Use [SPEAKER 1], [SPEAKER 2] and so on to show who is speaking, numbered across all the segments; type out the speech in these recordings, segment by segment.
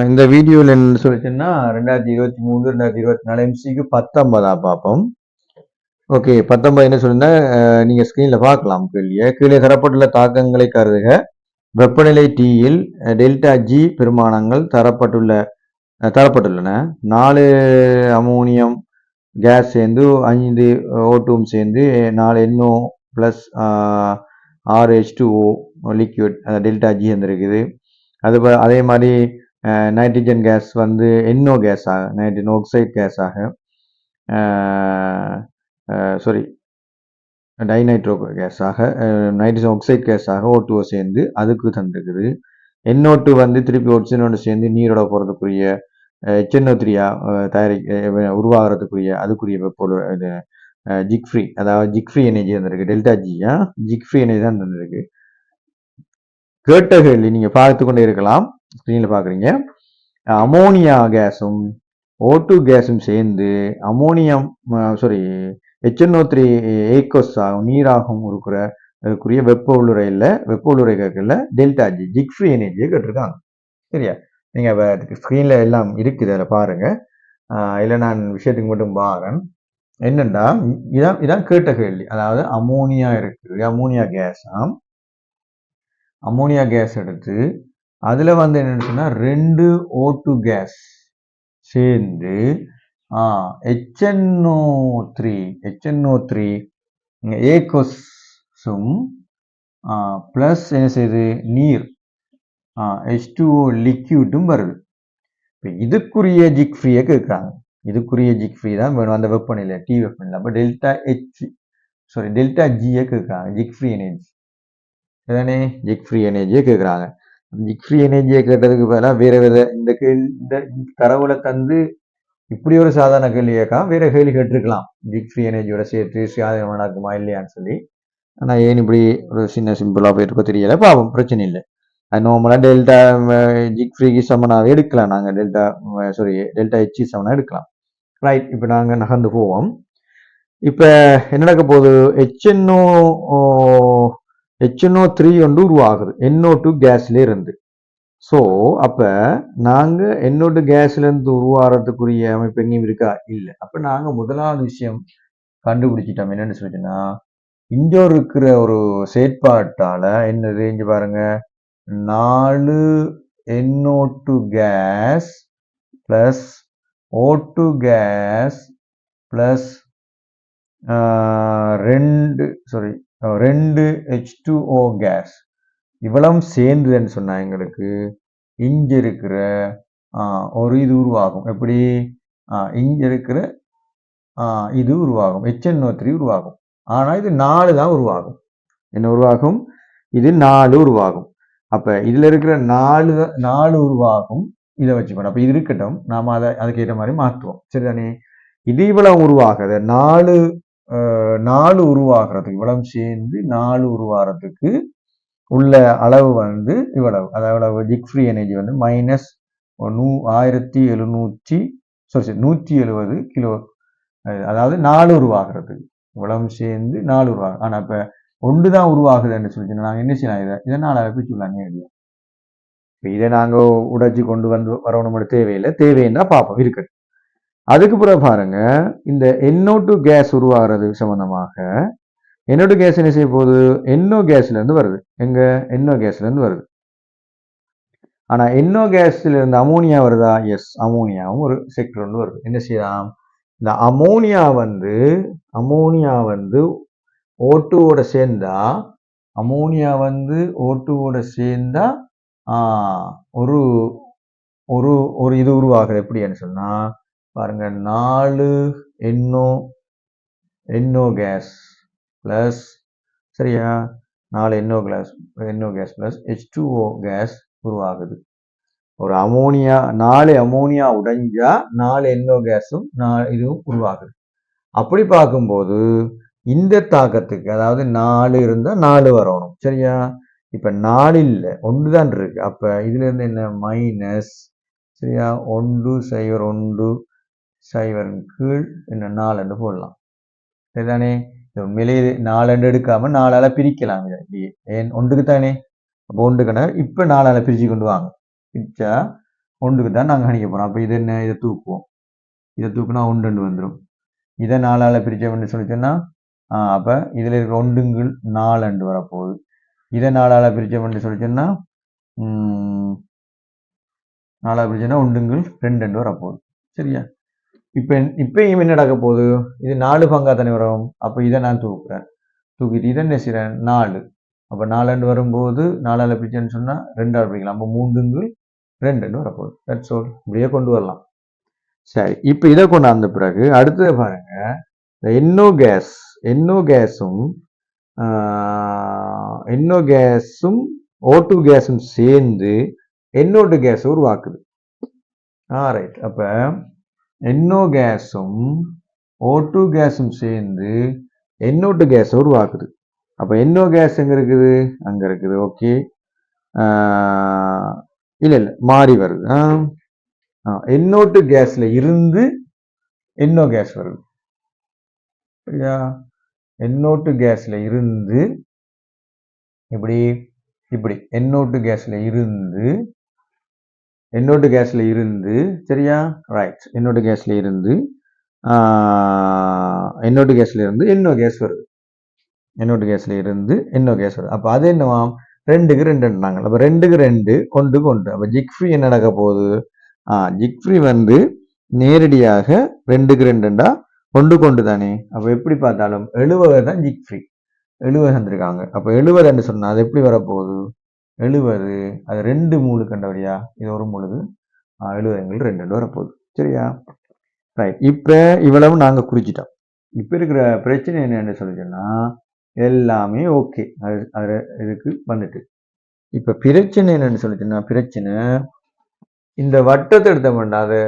[SPEAKER 1] இந்த வீடியோவில் என்ன சொல்லிச்சுன்னா 2023 2024 எம்சிக்கு 19 பார்ப்போம். ஓகே, 19 என்ன சொல்லுன்னா நீங்க ஸ்கிரீன்ல பார்க்கலாம். கேள்வியை கீழே தரப்பட்டுள்ள தாக்கங்களை கருதுக. வெப்பநிலை Tயில் டெல்டா ஜி பெருமானங்கள் தரப்பட்டுள்ளன. 4 அமோனியம் கேஸ் சேர்ந்து 5 O2 சேர்ந்து 4 NO plus 6 H2O liquid delta G வந்துருக்குது. அதே மாதிரி நைட்ரஜன் கேஸ் வந்து NO கேஸாக, நைட்ரஜன் ஆக்சைடு கேஸாக, சாரி டைநைட்ரோ கேஸாக, நைட்ரஜன் ஆக்சைடு கேஸாக O2 சேர்ந்து அதுக்கு தந்திருக்குது. NO2 வந்து திருப்பி ஒட்சிஜனோடு சேர்ந்து நீரோட போகிறதுக்குரிய HNO3 உருவாகிறதுக்குரிய அதுக்குரிய வெப்போட இது ஜிக் ஃப்ரீ, அதாவது ஜிக் ஃப்ரீ எனர்ஜி வந்திருக்கு. டெல்டா ஜியா ஜிக் ஃப்ரீ எனர்ஜி தான் தந்திருக்கு. கேட்ட கேள்வி நீங்க பார்த்து கொண்டே இருக்கலாம். ஸ்கிரீன்ல பாக்குறீங்க. அமோனியா கேஸும் O2 கேஸும் சேர்ந்து அமோனியம் HNO3 ஏக்கோஸ் ஆகும் நீராகவும் இருக்கிற வெப்ப உள்ளுரை கேட்கல டெல்டா ஜி ஜிக் ஃப்ரீ எனர்ஜியை கேட்டிருக்காங்க. சரியா? நீங்க ஸ்கிரீன்ல எல்லாம் இருக்குது, அதில் பாருங்க. இல்லை நான் விஷயத்துக்கு மட்டும் பாருங்க. என்னண்டா இதான் கேட்ட கேள்வி. அதாவது அமோனியா இருக்குது, அமோனியா கேஸ் எடுத்து அதுல வந்து என்னன்னு சொன்னா 2 O2 கேஸ் சேர்ந்து HNO3 ஏக்கோஸும் பிளஸ் என்ன செய்யுது நீர் H2O லிக்யூட்டும் வருது. இதுக்குரிய ஜிக் ஃப்ரீயை கேட்குறாங்க. இதுக்குரிய ஜிக் ஃப்ரீ தான் வேணும் அந்த வெப்பநிலை T வெப்பநிலை. அப்போ டெல்டா ஜியை கேட்குறாங்க, ஜிக் ஃப்ரீ எனர்ஜி தானே, ஜிக் ஃப்ரீ எனர்ஜியை கேட்குறாங்க. ஜிக் ஃப்ரீ எனர்ஜியை கேட்டதுக்கு பதிலாக வேற இந்த தரவுல தந்து இப்படி ஒரு சாதாரண கேள்வி கேட்காம வேற கேள்வி கேட்டிருக்கலாம். ஜிக் ஃப்ரீ எனர்ஜியோட சேர்த்து சாதகமாக இருக்குமா இல்லையான்னு சொல்லி. ஆனால் ஏன் இப்படி ஒரு சிம்பிளாக போயிருக்கோ தெரியல. பாவம், பிரச்சனை இல்லை. அது நார்மலாக டெல்டா ஜிக் ஃப்ரீக்கு சமனாக எடுக்கலாம். நாங்கள் டெல்டா ஹெச் சமனாக எடுக்கலாம். ரைட், இப்போ நாங்கள் நகர்ந்து போவோம். இப்போ என்ன நடக்க போகுது? HNO3 ஒன்று உருவாகுது NO2 கேஸ்ல இருந்து. ஸோ அப்ப நாங்க NO2 கேஸ்ல இருந்து உருவாகிறதுக்குரிய அமைப்பு எங்கேயும் இருக்கா? இல்லை. அப்ப நாங்க முதலாவது விஷயம் கண்டுபிடிச்சிட்டோம். என்னன்னு சொல்லிட்டுன்னா, இங்க இருக்கிற ஒரு செயற்பாட்டால என்னது இங்க பாருங்க, 4 NO2 gas plus O2 gas plus 2 H2O gas இவ்வளவு சேர்ந்துன்னு சொன்னா எங்களுக்கு இங்க இருக்கிற ஒரு இது உருவாகும். எப்படி? இங்க இருக்கிற இது உருவாகும், HNO3 உருவாகும். ஆனா இது 4 தான் உருவாகும். என்ன உருவாகும்? இது 4 உருவாகும். அப்ப இதுல இருக்கிற 4 உருவாகும். இதை வச்சுக்கணும். அப்ப இது இருக்கட்டும், நாம அதுக்கேற்ற மாதிரி மாற்றுவோம். சரிதானே? இது இவ்வளவு உருவாகுது 4 உருவாகிறதுக்கு, இவ்வளவு சேர்ந்து 4 உருவாகிறதுக்கு உள்ள அளவு வந்து இவ்வளவு. அதாவது ஜிக் ஃப்ரீ எனர்ஜி வந்து -170 கிலோ. அதாவது 4 உருவாகிறதுக்கு இவ்வளவு சேர்ந்து 4 உருவாகும். ஆனா இப்ப 1 தான் உருவாகுதுன்னு சொல்லிட்டு நாங்க என்ன செய்யலாம்? இதை 4 பிரிச்சுக்கலாம். இதை நாங்க உடைச்சு கொண்டு வந்து வரணும் தேவையில்லை. தேவைன்னா பார்ப்போம், இருக்கட்டும். அதுக்கு பிறகு பாருங்க, இந்த NO2 கேஸ் உருவாகிறது சம்பந்தமாக NO2 கேஸ் என்ன செய்ய போகுது? NO கேஸ்ல இருந்து வருது. எங்க? NO கேஸ்ல இருந்து வருது. ஆனா NO கேஸ்ல இருந்து அமோனியா வருதா? எஸ், அமோனியாவும் ஒரு செக்டர் ஒன்று வருது. என்ன செய்யலாம்? இந்த அமோனியா வந்து O2ஓட சேர்ந்தா, ஒரு ஒரு இது உருவாகுது. எப்படின்னு சொன்னா பாருங்க, 4 NO கேஸ் பிளஸ், சரியா, 4 NO case plus H2O case உருவாகுது. ஒரு 4 அமோனியா உடைஞ்சா 4 NO கேஸும் இதுவும் உருவாகுது. அப்படி பார்க்கும்போது இந்த தாக்கத்துக்கு, அதாவது 4 இருந்தா 4 வரணும். சரியா? இப்ப 4 இல்லை, 1 தான் இருக்கு. அப்ப இதுல இருந்து என்ன? மைனஸ், சரியா, 1 0 1 0 கீழ் என்ன 4 போடலாம். சரிதானே? உண்மையிலேயே 4 எடுக்காம 4ஆல பிரிக்கலாம். ஏன் 1க்கு தானே? அப்போ 1க்குன்னா இப்ப 4ஆல பிரிச்சு கொண்டு வாங்க. பிரிச்சா ஒன்றுக்கு தான் நாங்கள் கணிக்க போகிறோம். அப்போ இது என்ன, இதை தூக்குவோம். இதை தூக்குனா ஒன்று வந்துடும். இதை 4ஆல் பிரித்தோம்னு சொல்லிச்சோன்னா அப்போ இதில் இருக்கிற ஒன்றுங்கள் 4 வரப்போகுது. இதை 4ஆல் பிரித்தோம்னு சொல்லிச்சோன்னா 4ஆல் பிரிச்சோன்னா ஒன்றுங்கள் 2 வரப்போகுது. சரியா? இப்பயும் என்ன நடக்க போகுது, இது 4 பங்கா தானே வரும். அப்போ இதை நான் தூக்குறேன். தூக்கிட்டு இதை என்ன செய்கிறேன், 4. அப்போ 4 வரும்போது 4ஆல் பிரிச்சேன்னு சொன்னால் 2ஆல் பிரிக்கலாம். அப்போ 3ங்கள் 2 வரப்போகுது. That's all. இப்படியே கொண்டு வரலாம். சரி, இப்போ இதை கொண்டாந்த பிறகு அடுத்தது பாருங்க, என்ஓ கேஸும் O2 கேஸும் சேர்ந்து NO2 கேஸ் உருவாக்குது. ரைட். அப்ப NO கேஸும் O2 கேஸும் சேர்ந்து NO2 கேஸ் உருவாக்குது. அப்ப NO கேஸ் எங்க இருக்குது, அங்க இருக்குது. ஓகே, இல்ல மாறி வருது. NO2 கேஸ்ல இருந்து NO கேஸ் வருது. சரியா? NO2 கேஸ்ல இருந்து இப்படி NO2 கேஸ்ல இருந்து சரியா? ரைட். NO2 கேஸ்ல இருந்து NO2 கேஸ்ல இருந்து NO கேஸ் வருது. NO2 கேஸ்ல இருந்து NO கேஸ் வருது. அப்ப அது என்னவாம், 2க்கு 2 அப்ப 2க்கு 2 ஒன்றுக்கு 1. அப்ப ஜிக் ஃப்ரீ என்ன நடக்க போகுது, ஜிக் ஃப்ரீ வந்து நேரடியாக 2க்கு 2 ஒன்றுக்கு 1 தானே. அப்ப எப்படி பார்த்தாலும் 70 தான் ஜிக் ஃப்ரீ. 70 தந்திருக்காங்க. அப்ப 70 சொன்னா அது எப்படி வரப்போகுது, 70 அது 2 மூணு கண்டவரியா, இது ஒரு முழுது 70 2 வரப்போகுது. சரியா? ரைட். இப்ப இவ்வளவு நாங்க குறிச்சிட்டோம். இப்ப இருக்கிற பிரச்சனை என்னன்னு சொல்லிச்சோன்னா எல்லாமே ஓகே, அது இதுக்கு வந்துட்டு. இப்ப பிரச்சனை என்னன்னு சொல்லிச்சோன்னா, பிரச்சனை இந்த வட்டத்தை எடுத்தோம்னா அதை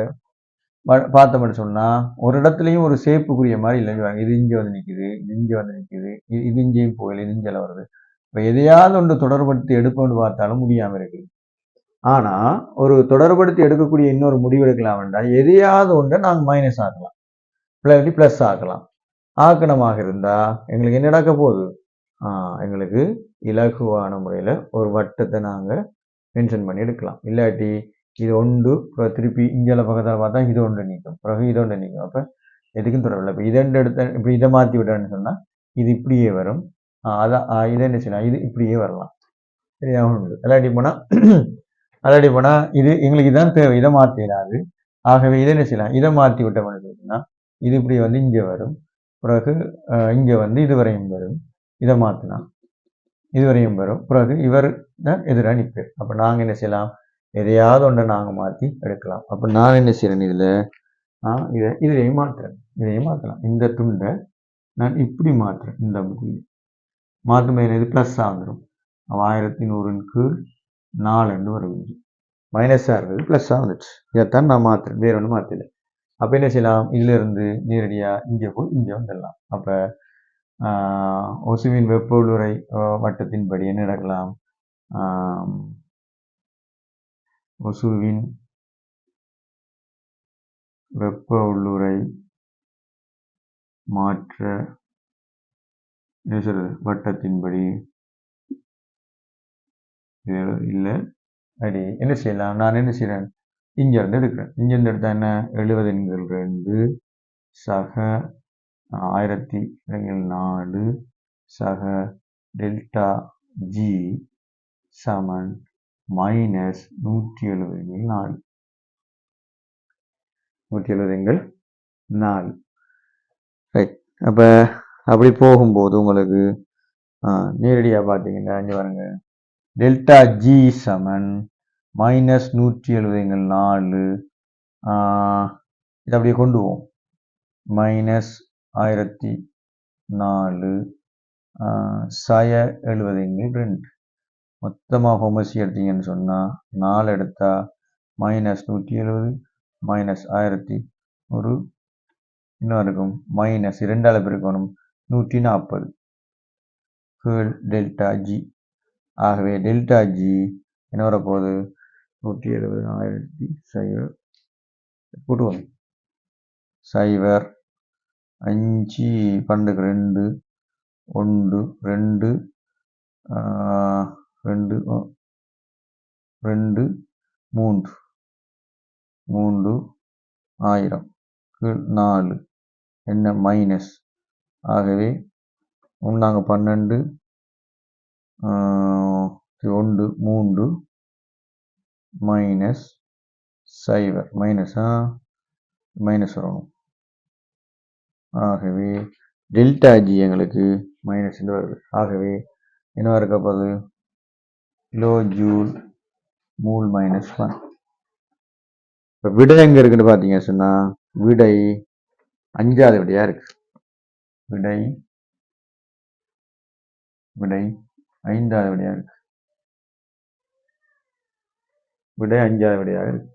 [SPEAKER 1] பார்த்தோம்னு சொன்னா ஒரு இடத்துலயும் ஒரு சேப்புக்குரிய மாதிரி இல்லைங்க. இது இங்க வந்து நிக்குது, இது இங்க வந்து நிக்குது, இது இங்கேயும் போகல, இது இங்கே வருது. இப்ப எதையாவது ஒன்று தொடர்படுத்தி எடுப்போம்னு பார்த்தாலும் முடியாம இருக்கு. ஆனா ஒரு தொடர்படுத்தி எடுக்கக்கூடிய இன்னொரு முடிவு எடுக்கலாம் வேண்டாம், எதையாவது ஒன்றை நாங்கள் மைனஸ் ஆக்கலாம், இல்லாட்டி பிளஸ் ஆக்கலாம். ஆக்கணமாக இருந்தா எங்களுக்கு என்ன நடக்க போகுது, எங்களுக்கு இலகுவான முறையில ஒரு வட்டத்தை நாங்க மென்ஷன் பண்ணி எடுக்கலாம். இல்லாட்டி இது ஒன்று திருப்பி இங்கே பக்கத்தில் பார்த்தா இது ஒன்று நீக்கும், பிறகு இது ஒன்று நீக்கும். அப்போ எதுக்கும் தொடரல. இப்போ இதை எடுத்த இப்போ இதை மாற்றி விட்டேன்னு சொன்னால் இது இப்படியே வரும். அதான் இதை என்ன செய்யலாம், இது இப்படியே வரலாம். சரியா? உண்டு. அல்லாடி போனால் இது எங்களுக்கு இதான் தேவை, இதை மாற்றிடாது. ஆகவே இதை என்ன செய்யலாம், இதை மாற்றி விட்டோம்னு சொன்னா இது இப்படி வந்து இங்கே வரும், பிறகு இங்கே வந்து இதுவரையும் வரும். இதை மாற்றினா இதுவரையும் வரும், பிறகு இவர் தான் எதிராக நிற்பார். அப்போ நாங்கள் என்ன செய்யலாம், எதையாவது ஒன்றை நாங்கள் மாற்றி எடுக்கலாம். அப்போ நான் என்ன செய்கிறேன், இதையும் மாற்றலாம். இந்த துண்டை நான் இப்படி மாற்றுறேன். இந்த மாற்றும் போது இது ப்ளஸ்ஸாக வந்துடும். 1100 4 வருது. மைனஸாக இருக்குது, ப்ளஸ்ஸாக வந்துச்சு. இதைத்தான் நான் மாற்றுறேன், வேற ஒன்று மாற்றலை. அப்போ என்ன செய்யலாம், இதிலிருந்து நேரடியாக இங்கே போய் இங்கே வந்துடலாம். அப்போ ஒசுவின் வெப்ப உள்ளுறை வட்டத்தின்படி என்ன நடக்கலாம், ஒசுவின் வெப்ப உள்ளுறை மாற்ற வட்டத்தின்படி இல்லை அடி என்ன செய்யலாம், நான் என்ன செய்கிறேன், இங்கேருந்து எடுக்கிறேன். இங்கேருந்து எடுத்தா என்ன, 70 சக 1004 சக டெல்டா ஜி சமன் மைனஸ் 170 4. ரைட். அப்போ அப்படி போகும்போது உங்களுக்கு நேரடியாக பார்த்தீங்கன்னா இங்கே பாருங்க, டெல்டா ஜி சமன் மைனஸ் 170 4. இதை அப்படியே கொண்டு போவோம், மைனஸ் 1004 சய 70 2. மொத்தமாக ஹோமசி எடுத்தீங்கன்னு சொன்னால் 4 எடுத்தா மைனஸ் 170 மைனஸ் 1100 இன்னும் இருக்கும், மைனஸ் 2ஆல் பெருக்கணும் 140 கீழ் டெல்டா ஜி. ஆகவே டெல்டா ஜி என்ன வரப்போகுது, 170,000 போட்டுவோம், 0 5 12 1 2 2 2 3 3,1000 கீழ் 4 என்ன மைனஸ். ஆகவே 12 1 3 மைனஸ் 0 மைனஸ் வரணும். ஆகவே டெல்டா ஜி எங்களுக்கு மைனஸ் வருது. ஆகவே என்ன இருக்க போகுது, கிலோ ஜூல் மூல் மைனஸ் 1. இப்போ விடை எங்க இருக்குன்னு பார்த்தீங்க சொன்னா, விடை 5வது விடையா இருக்கு. விடை 5வது விடையா இருக்கு. விடை 5வது விடையாக இருக்கு.